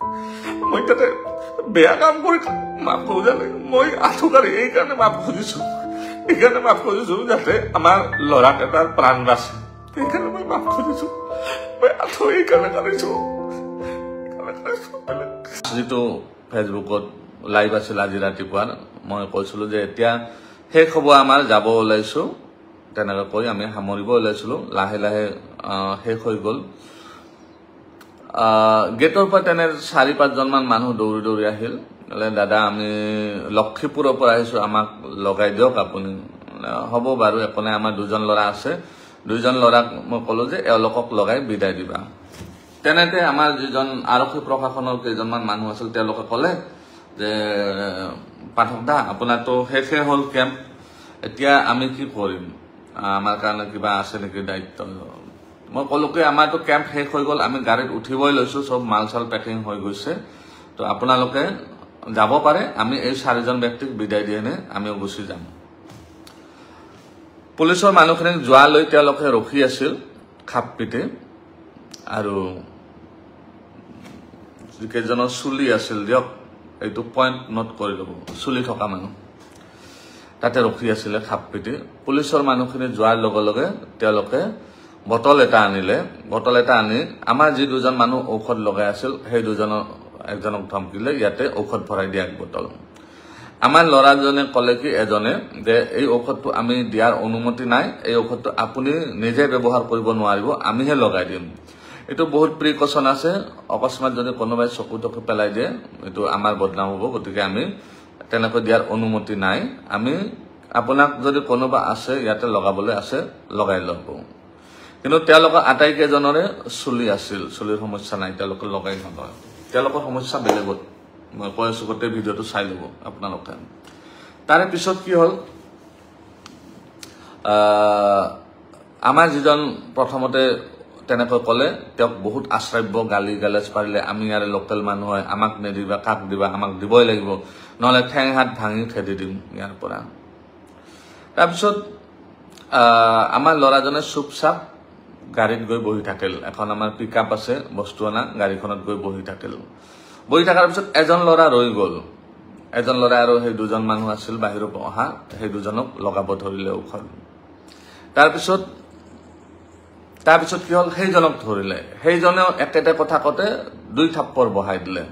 মই তাতে বেয়া কাম কৰি মাফ খোজালে মই আঁঠুকাৰী এইকাৰণে মাফ খুজিছো যাতে আমাৰ ল'ৰাক এটাৰ প্ৰাণ বাচে সেইকাৰণে মই মাফ খুজিছো মই আঁঠু এইকাৰণে কাঢ়িছো যিটো ফেচবুকত লাইভ আছিল আজি ৰাতিপুৱা মই কৈছিলো যে এতিয়া শেষ হ'ব আমাৰ যাব ওলাইছো তেনেকৈ কৈ আমি সামৰিব ওলাইছিলো লাহে লাহে শেষ হৈ গ'ল গেটৰ পৰা তেনে 4-5জন মান মানুহ দৌৰি দৌৰি আহিল দাদা আমি লক্ষীপুৰৰ পৰা আহিছো আমাক লগাই দিয়ক আপুনি হ'ব বাৰু একনে আমাৰ দুজন ল'ৰা আছে দুইজন ল'ৰাক মই ক'লো যে এওঁলোকক লগাই বিদায় দিবা তেনেতে আমাৰ যিজন আৰক্ষী প্ৰশাসনৰ কেইজনমান মানুহ আছিল তেওঁলোকে ক'লে যে পাঠক দা আপোনাৰ তো শেষে হ'ল কেম্প এতিয়া আমি কি কৰিম আমাৰ কাৰণে কিবা আছে নেকি দায়িত্ব মই ক'লো যে আমাৰতো কেম্প শেষ হৈ গ'ল আমি গাড়ীত উঠিবই লৈছো সব মাল চাল পেকিং হৈ গৈছে তো আপোনালোকে যাব পাৰে আমি এই 4জন ব্যক্তিক বিদায় দিয়েনে আমিও গুচি যাম পুলিচৰ মানুহখিনিক যোৱালৈ তেওঁলোকে ৰখি আছিল খাপপিতে আৰু যিকেইজনৰ চুলি আছিল দিয়ক এইটো পইণ্ট নোট কৰি ল'ব চুলি থকা মানুহ তাতে ৰখি আছিলে খাপপিতে পুলিচৰ মানুহখিনি যোৱাৰ লগে লগে তেওঁলোকে বটল এটা আনিলে বটল এটা আনি আমাৰ যি দুজন মানুহ ঔষধ লগাই আছিল সেই দুজনৰ একজনক ধমকিলে ইয়াতে ঔষধ ভৰাই দিয়া বটল আমাৰ ল'ৰাজনে ক'লে কি এজনে যে এই ঔষধটো আমি দিয়াৰ অনুমতি নাই এই ঔষধটো আপুনি নিজে ব্যৱহাৰ কৰিব নোৱাৰিব আমিহে লগাই দিম এটো বহুত প্ৰিকশন আছে অকস্মাত যদি কোনোবাই চকুটকে পেলাই দিয়ে এটো আমাৰ বদনাম হ'ব গতিকে আমি তেনেকৈ দিয়াৰ অনুমতি নাই আমি আপোনাক যদি কোনোবা আছে ইয়াতে লগাবলৈ আছে লগাই ল'ব কিন্তু তেওঁলোকৰ আটাইকেইজনৰে চুলি আছিল চুলিৰ সমস্যা নাই তেওঁলোকে লগাই নলয় তেওঁলোকৰ সমস্যা বেলেগত মই কৈ আছো গোটেই ভিডিঅটো চাই ল'ব আপোনালোকে তাৰে পিছত কি হ'ল আমাৰ যিজন প্ৰথমতে তেনেকৈ ক'লে তেওঁক বহুত আশ্ৰব্য গালি গালাজ পাৰিলে আমি ইয়াৰে লোকেল মানুহ হয় আমাক নেদিবা কাক দিবা আমাক দিবই লাগিব নহলে ঠেং হাত ভাঙি খেদি দিম ইয়াৰ পৰা তাৰপিছত আমাৰ ল'ৰাজনে চুপচাপ গাড়ীত গৈ বহি থাকিল এখন আমাৰ পিকআপ আছে বস্তু আনা গাড়ীখনত গৈ বহি থাকিল বহি থকাৰ পিছত এজন ল'ৰা ৰৈ গ'ল এজন ল'ৰা আৰু সেই দুজন মানুহ আছিল বাহিৰৰ পৰা অহা সেই দুজনক লগাব ধৰিলে ঔষধ তাৰপিছত কি হ'ল সেইজনক ধৰিলে সেইজনেও একেটা কথা কতে 2 থাপ্পৰ বহাই দিলে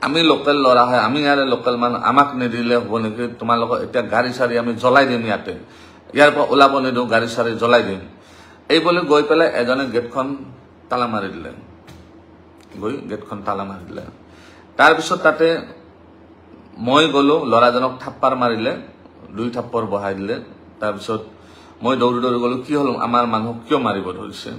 আমি লোকেল ল'ৰা হয় আমি ইয়াৰে লোকেল মানুহ আমাক নিদিলে হ'ব নেকি তোমালোক এতিয়া গাড়ী চাৰি আমি জ্বলাই দিম ইয়াতে ইয়াৰ পৰা ওলাব নিদিও গাড়ী চাৰি জ্বলাই দিম এই বলে গৈ পেলাই এজনে গেটখন তালা মাৰি দিলে তাৰপিছত তাতে মই গলো ল'ৰাজনক থাপ্পাৰ মাৰিলে 2 থাপ্পৰ বহাই দিলে তাৰপিছত মই দৌৰি দৌৰি গলো কি হল আমাৰ মানুহ কিয় মাৰিব ধৰিছে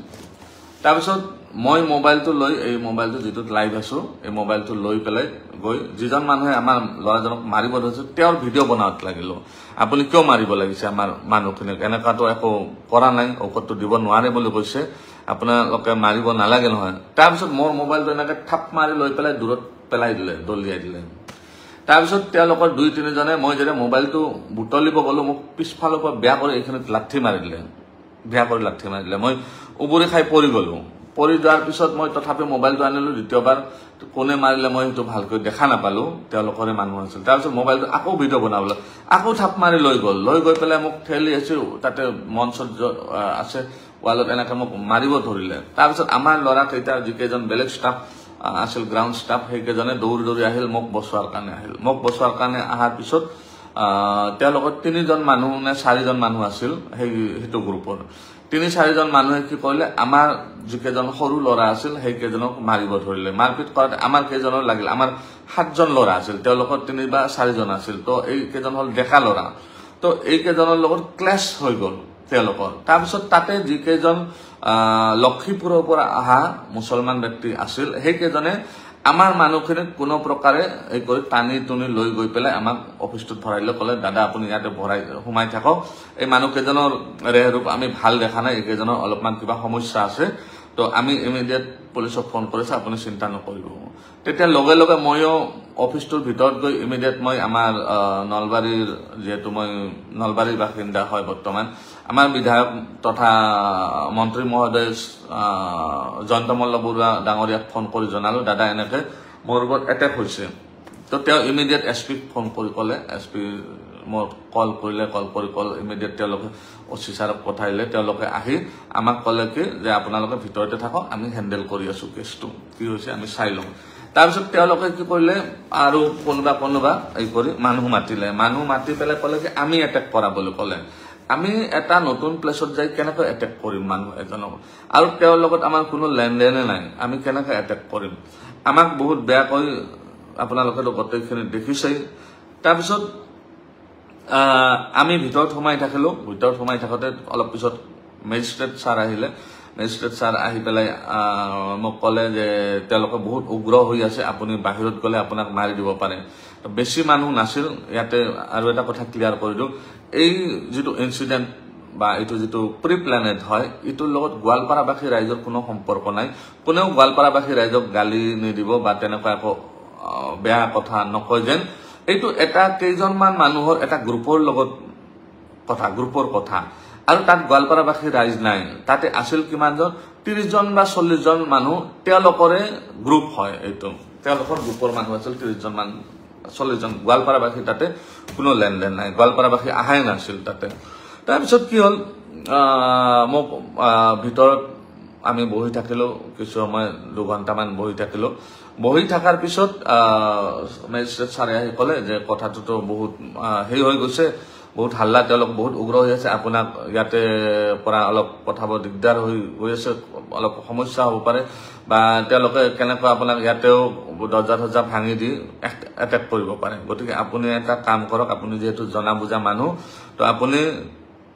তাৰপিছত মই মোবাইলটো লৈ এই মোবাইলটো যেটো লাইভ আছো এই মোবাইলটো লৈ পেলাই গৈ যিজন মানুহে আমাৰ ল'ৰাজনক মাৰিব ধৰিছে তেওঁৰ ভিডিও বনাওত লাগিলো আপুনি কিয় মাৰিব লাগিছে আমাৰ মানুহখিনিক এনেকাটো একো কৰা নাই ঔষধটো দিব নোৱাৰে বুলি কৈছে আপোনালোকে মাৰিব নালাগে নহয় তাৰপিছত মোৰ মোবাইলটো এনেকৈ থাপ মাৰি লৈ পেলাই দূৰত পেলাই দিলে দলিয়াই দিলে তাৰপিছত তেওঁলোকৰ 2-3 জনে মই যেনে মোবাইলটো বুটলিব গলো মোক পিছফালৰ পৰা বেয়া কৰি এইখিনিত লাঠি মাৰি দিলে মই উবুৰি খাই পৰি গলো পৰি যোৱাৰ পিছত মই তথাপি মোবাইলটো আনিলো দ্বিতীয়বাৰ কোনে মাৰিলে মই সেইটো ভালকৈ দেখা নাপালো তেওঁলোকৰে মানুহ আছিল তাৰপিছত মোবাইলটো আকৌ ভিডিও বনাবলৈ আকৌ থাপ মাৰি লৈ গৈ পেলাই মোক ঠেলি আছে তাতে মঞ্চত আছে ওয়ালত এনেকৈ মোক মাৰিব ধৰিলে তাৰপিছত আমাৰ ল'ৰা কেইটা যিকেইজন বেলেগ ষ্টাফ আছিল গ্ৰাউণ্ড ষ্টাফ সেইকেইজনে দৌৰি দৌৰি আহিল মোক বচোৱাৰ কাৰণে আহাৰ পিছত তেওঁলোকৰ 3জন মানুহ নে 4জন মানুহ আছিল সেইটো গ্ৰুপৰ 3-4জন মানুহে কি কৰিলে আমাৰ যিকেইজন সৰু ল'ৰা আছিল সেইকেইজনক মাৰিব ধৰিলে মাৰপিট কৰাত আমাৰ কেইজনৰ লাগিল আমাৰ 7জন ল'ৰা আছিল তেওঁলোকৰ 3 বা 4জন আছিল তো এই কেইজন হল ডেকা ল'ৰা তো এই কেইজনৰ লগত ক্লাছ হৈ গ'ল তেওঁলোকৰ তাৰপিছত তাতে যিকেইজন লক্ষীপুৰৰ পৰা আহা মুছলমান ব্যক্তি আছিল সেইকেইজনে আমাৰ মানুহখিনিক কোনো প্ৰকাৰে এই কৰি টানি টুনি লৈ গৈ পেলাই আমাক অফিসটোত ভৰাইলে ক'লে দাদা আপুনি ইয়াতে ভৰাই সোমাই থাকক এই মানুহকেইজনৰ ৰেহৰূপ আমি ভাল দেখা নাই এইকেইজনৰ অলপমান কিবা সমস্যা আছে তো আমি ইমিডিয়েট পুলিচক ফোন কৰিছে আপুনি চিন্তা নকৰিব তেতিয়া লগে লগে মইও অফিসটোৰ ভিতৰত গৈ ইমিডিয়েট মই আমাৰ নলবাৰীৰ যেহেতু মই নলবাৰীৰ বাসিন্দা হয় বৰ্তমান আমাৰ বিধায়ক তথা মন্ত্ৰী মহোদয় জয়ন্ত মল্ল বৰুৱা ডাঙৰীয়াক ফোন কৰি জনালো দাদা এনেকৈ মোৰ ওপৰত এটেক হৈছে তো তেওঁ ইমিডিয়েট এছপিক ফোন কৰি ক'লে এছপি মই কল কৰিলে কল কৰি ইমিডিয়েট তেওঁলোকে অচি ছাৰক পঠাইলে তেওঁলোকে আহি আমাক ক'লে কি যে আপোনালোকে ভিতৰতে থাকক আমি হেণ্ডেল কৰি আছো কেছটো কি হৈছে আমি চাই লওঁ তাৰপিছত তেওঁলোকে কি কৰিলে আৰু কোনোবা এই কৰি মানুহ মাতি পেলাই ক'লে কি আমি এটেক কৰা বুলি ক'লে আমি এটা নতুন প্লেছত যাই কেনেকৈ এটেক কৰিম মানুহ এজনক আৰু তেওঁৰ লগত আমাৰ কোনো লেনদেনে নাই আমি কেনেকৈ এটেক কৰিম আমাক বহুত বেয়াকৈ আপোনালোকে গোটেইখিনি দেখিছেই তাৰপিছত আমি ভিতৰত সোমাই থাকোঁতে অলপ পিছত মেজিষ্ট্ৰেট ছাৰ আহি পেলাই মোক ক'লে যে তেওঁলোকে বহুত উগ্ৰ হৈ আছে আপুনি বাহিৰত গ'লে আপোনাক মাৰি দিব পাৰে বেছি মানুহ নাছিল ইয়াতে আৰু এটা কথা ক্লিয়াৰ কৰি দিওঁ এই যিটো ইনসিডেন্ট বা এইটো যিটো প্ৰি প্লেনেড হয় ইটোৰ লগত গোৱালপাৰাবাসী ৰাইজৰ কোনো সম্পৰ্ক নাই কোনেও গোৱালপাৰাবাসী ৰাইজক গালি নিদিব বা তেনেকুৱা একো বেয়া কথা নকয় যেন এইটো এটা কেইজনমান মানুহৰ এটা গ্ৰুপৰ লগত গ্ৰুপৰ কথা আৰু তাত গোৱালপাৰাবাসী ৰাইজ নাই তাতে আছিল কিমানজন 30 জন বা 40 জন মানুহ তেওঁলোকৰে গ্ৰুপ হয় এইটো তেওঁলোকৰ গ্ৰুপৰ মানুহ আছিল 30 জন মান 40 জন গোৱালপাৰাবাসী তাতে কোনো লেনদেন নাই গোৱালপাৰাবাসী আহাই নাছিল তাতে তাৰপিছত কি হ'ল মোক ভিতৰত আমি বহি থাকিলো কিছু সময় 2 ঘণ্টামান বহি থাকাৰ পিছত মেজিষ্ট্ৰেট ছাৰে আহি ক'লে যে কথাটো বহুত হেই হৈ গৈছে বহুত হাল্লা তেওঁলোক বহুত উগ্ৰ হৈ আছে আপোনাক ইয়াতে পৰা অলপ পঠাব দিগদাৰ হৈ আছে অলপ সমস্যা হ'ব পাৰে বা তেওঁলোকে কেনেকৈ আপোনাক ইয়াতেও দৰ্জা ভাঙি দি এটেক কৰিব পাৰে গতিকে আপুনি এটা কাম কৰক আপুনি যেহেতু জনা বুজা মানুহ তো আপুনি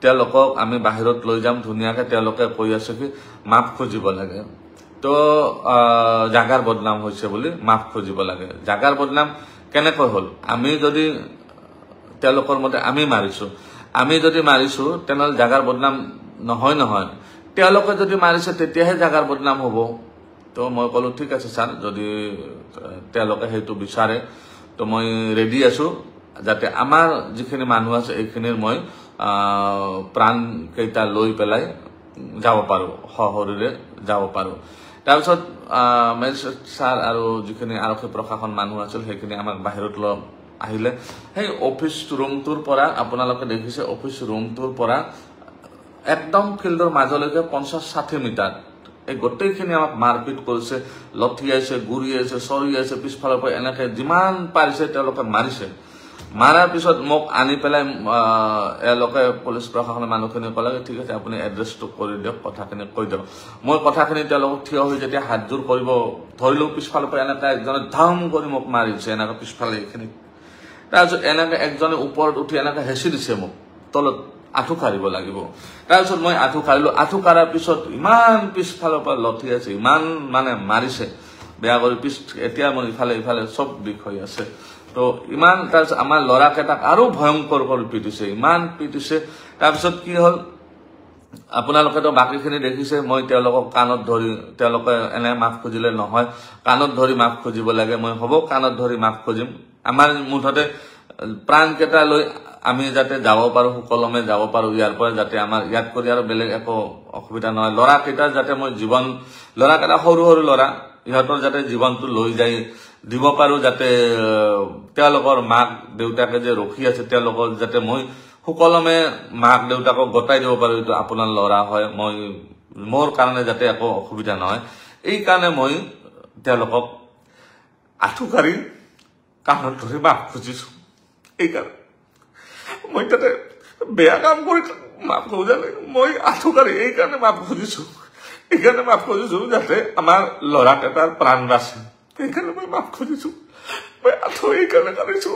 তেওঁলোকক আমি বাহিৰত লৈ যাম ধুনীয়াকৈ তেওঁলোকে কৈ আছে কি মাফ খুজিব লাগে তো জাগাৰ বদনাম হৈছে বুলি মাফ খুজিব লাগে জাগাৰ বদনাম কেনেকৈ হ'ল আমি যদি তেওঁলোকৰ মতে আমি মাৰিছো তেনেহ'লে জাগাৰ বদনাম নহয় তেওঁলোকে যদি মাৰিছে তেতিয়াহে জাগাৰ বদনাম হ'ব তো মই ক'লো ঠিক আছে ছাৰ যদি তেওঁলোকে সেইটো বিচাৰে তো মই ৰেডি আছো যাতে আমাৰ যিখিনি মানুহ আছে এইখিনিৰ মই প্ৰাণ কেইটা লৈ পেলাই যাব পাৰো সহৰিৰে যাব পাৰো তাৰপিছত মেজিষ্ট্ৰেট ছাৰ আৰু যিখিনি আৰক্ষী প্ৰশাসন মানুহ আছিল সেইখিনি আমাক বাহিৰত লৈ আহিলে সেই অফিস ৰুমটোৰ পৰা আপোনালোকে দেখিছে অফিস ৰুমটোৰ পৰা একদম ফিল্ডৰ মাজলৈকে 50-60 মিটাৰ এই গোটেইখিনি আমাক মাৰপিট কৰিছে লঠিয়াইছে গুৰিয়াইছে চৰিয়াইছে পিছফালৰ পৰা এনেকৈ যিমান পাৰিছে তেওঁলোকে মাৰাৰ পিছত মোক আনি পেলাই এওঁলোকে পুলিচ প্ৰশাসনৰ মানুহখিনি ক'লে ঠিক আছে আপুনি এড্ৰেছটো কৰি দিয়ক কথাখিনি কৈ দিয়ক মই কথাখিনি তেওঁলোকক থিয় হৈ যেতিয়া হাতজোৰ কৰিব ধৰিলো পিছফালৰ পৰা এনেকৈ একজনে ধাম কৰি মোক মাৰিছে এনেকৈ পিছফালে এইখিনি তাৰপিছত এনেকৈ একজনে ওপৰত উঠি এনেকৈ হেঁচি দিছে মোক তলত আঁঠু কাঢ়িব লাগিব তাৰপিছত মই আঁঠু কাঢ়াৰ পিছত ইমান পিছফালৰ পৰা লঠি আছে ইমান মানে মাৰিছে বেয়া কৰি এতিয়া মোৰ ইফালে চব বিষ হৈ আছে তো ইমান তাৰপিছত আমাৰ ল'ৰাকেইটাক আৰু ভয়ংকৰ কৰি পিটিছে তাৰপিছত কি হ'ল আপোনালোকেতো বাকীখিনি দেখিছে মই তেওঁলোকক কাণত ধৰি তেওঁলোকে এনে মাফ খুজিলে নহয় কাণত ধৰি মাফ খুজিব লাগে মই হ'ব কাণত ধৰি মাফ খুজিম আমাৰ মুঠতে প্ৰাণকেইটা লৈ আমি যাতে যাব পাৰো সুকলমে যাব পাৰো ইয়াৰ পৰা যাতে আমাৰ ইয়াত কৰি আৰু বেলেগ একো অসুবিধা নহয় ল'ৰাকেইটাৰ যাতে মই জীৱন ল'ৰাকেইটা সৰু ল'ৰা ইহঁতৰ যাতে জীৱনটো লৈ যাই দিব পাৰো যাতে তেওঁলোকৰ মাক দেউতাকে যে ৰখি আছে তেওঁলোকৰ যাতে মই সুকলমে মাক দেউতাকক গতাই দিব পাৰো এইটো আপোনাৰ ল'ৰা হয় মই মোৰ কাৰণে যাতে একো অসুবিধা নহয় এই কাৰণে মই তেওঁলোকক আঁঠু কাঢ়ি কাণত ধৰি মাফ খুজিছো এই কাৰণে মই তাতে বেয়া কাম কৰি মাফ খোজা নাই মই আঁঠু কাঢ়ি এই কাৰণে মাফ খুজিছো যাতে আমাৰ ল'ৰাকেইটাৰ প্ৰাণ বাচে এইকাৰণে মই মাফ খুজিছো মই আঁঠু এই কাৰণে কাঢ়িছো